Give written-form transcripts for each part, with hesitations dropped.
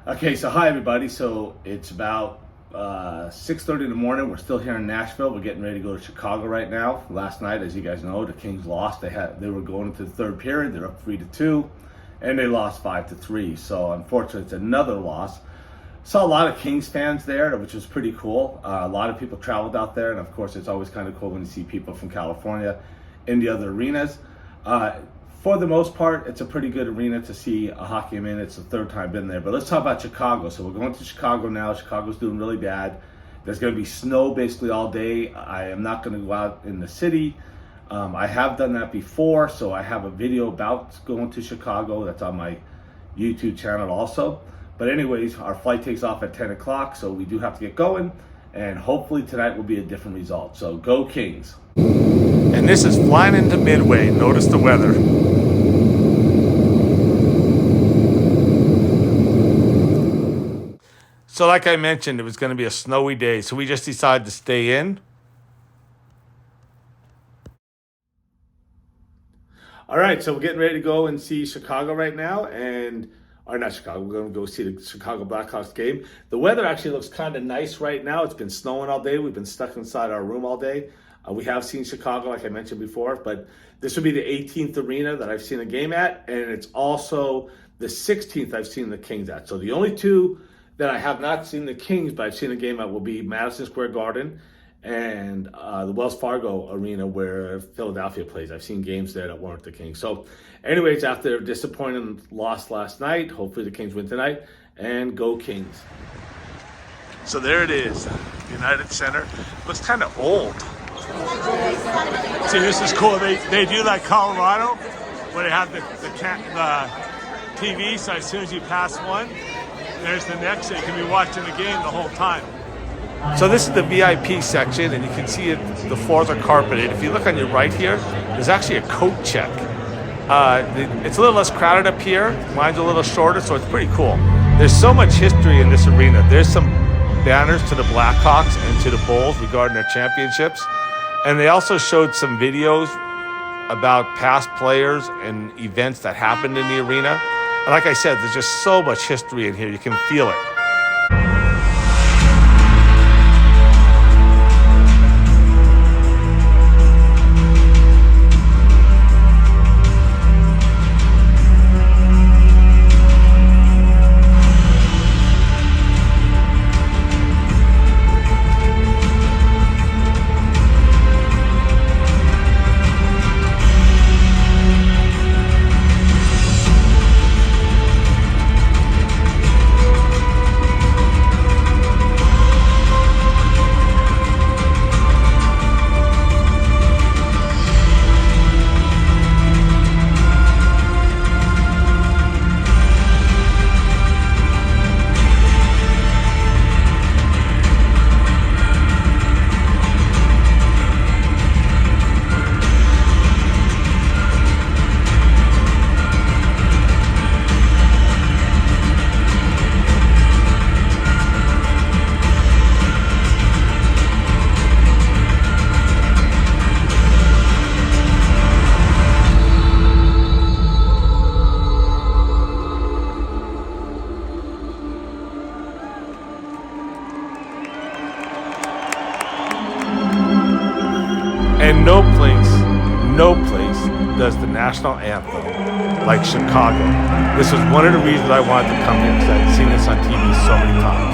Okay, so hi everybody. So it's about 6:30 in the morning. We're still here in Nashville. We're getting ready to go to Chicago right now. Last night, as you guys know, the Kings lost. They were going into the third period. They're up 3-2, and they lost 5-3. So unfortunately, it's another loss. Saw a lot of Kings fans there, which was pretty cool. A lot of people traveled out there, and of course, it's always kind of cool when you see people from California in the other arenas. For the most part, it's a pretty good arena to see a hockey game in. It's the third time I've been there. But let's talk about Chicago. So we're going to Chicago now. Chicago's doing really bad. There's going to be snow basically all day. I am not going to go out in the city. I have done that before, so I have a video about going to Chicago. That's on my YouTube channel also. But anyways, our flight takes off at 10 o'clock, so we do have to get going. And hopefully tonight will be a different result. So go Kings. And this is flying into Midway. Notice the weather. So like I mentioned, it was going to be a snowy day, so we just decided to stay in. All right, so we're getting ready to go and see Chicago right now, or not Chicago, we're going to go see the Chicago Blackhawks game. The weather actually looks kind of nice right now. It's been snowing all day. We've been stuck inside our room all day. We have seen Chicago, like I mentioned before, but this will be the 18th arena that I've seen a game at, and it's also the 16th I've seen the Kings at. So the only two that I have not seen the Kings, but I've seen a game at, will be Madison Square Garden and the Wells Fargo Arena where Philadelphia plays. I've seen games there that weren't the Kings. So anyways, after a disappointing loss last night, hopefully the Kings win tonight, and go Kings. So there it is, United Center. Looks kind of old. See, this is cool. They do like Colorado, where they have the TV, so as soon as you pass one, there's the next, so you can be watching the game the whole time. So this is the VIP section, and you can see the floors are carpeted. If you look on your right here, there's actually a coat check. It's a little less crowded up here. Mine's a little shorter, so it's pretty cool. There's so much history in this arena. There's some banners to the Blackhawks and to the Bulls regarding their championships. And they also showed some videos about past players and events that happened in the arena. And like I said, there's just so much history in here. You can feel it. And no place does the national anthem like Chicago. This was one of the reasons I wanted to come here, because I'd seen this on TV so many times.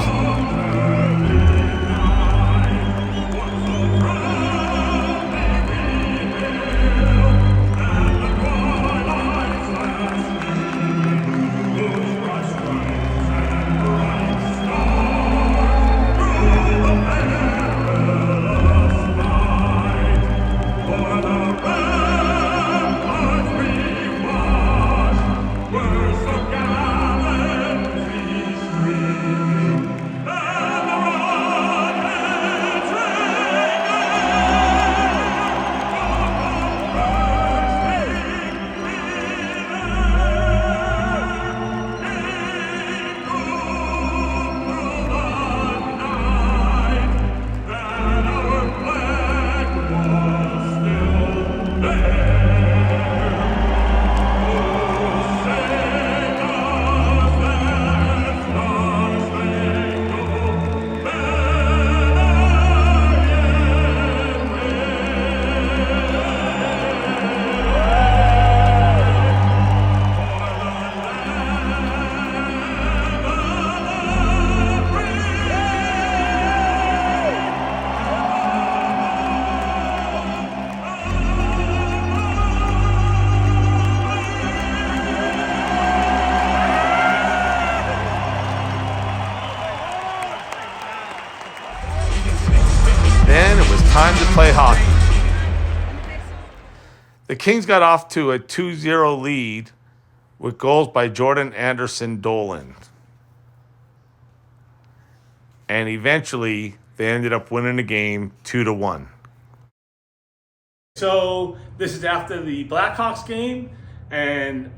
time to play hockey. The Kings got off to a 2-0 lead with goals by Jordan Anderson Dolan. And eventually, they ended up winning the game 2-1. So this is after the Blackhawks game, and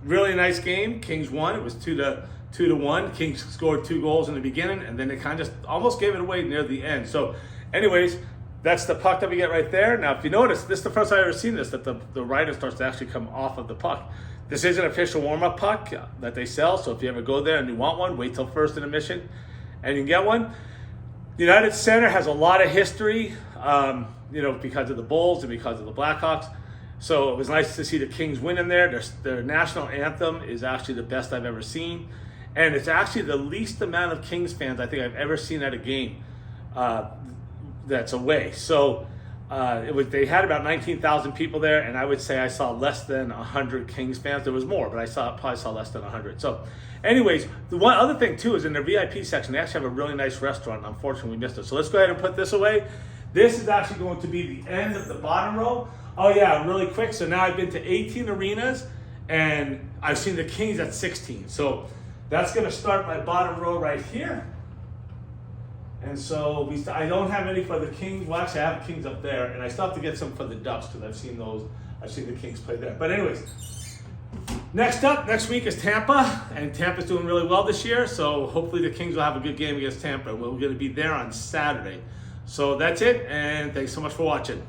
really nice game. Kings won. It was 2-1. Kings scored 2 goals in the beginning, and then they kind of just almost gave it away near the end. So, anyways, that's the puck that we get right there. Now, if you notice, this is the first time I've ever seen this, that the rider starts to actually come off of the puck. This is an official warm-up puck that they sell, so if you ever go there and you want one, wait till first intermission and you can get one. United Center has a lot of history, because of the Bulls and because of the Blackhawks. So it was nice to see the Kings win in there. Their national anthem is actually the best I've ever seen. And it's actually the least amount of Kings fans I think I've ever seen at a game that's away. So they had about 19,000 people there, and I would say I saw less than 100 Kings fans. There was more, but I probably saw less than 100. So anyways, the one other thing too is in their VIP section, they actually have a really nice restaurant. Unfortunately, we missed it. So let's go ahead and put this away. This is actually going to be the end of the bottom row. Oh yeah, really quick. So now I've been to 18 arenas, and I've seen the Kings at 16. So that's going to start my bottom row right here. And so I don't have any for the Kings. Well, actually, I have Kings up there, and I still have to get some for the Ducks because I've seen the Kings play there. But anyways, next week is Tampa, and Tampa's doing really well this year. So hopefully the Kings will have a good game against Tampa. We're going to be there on Saturday. So that's it, and thanks so much for watching.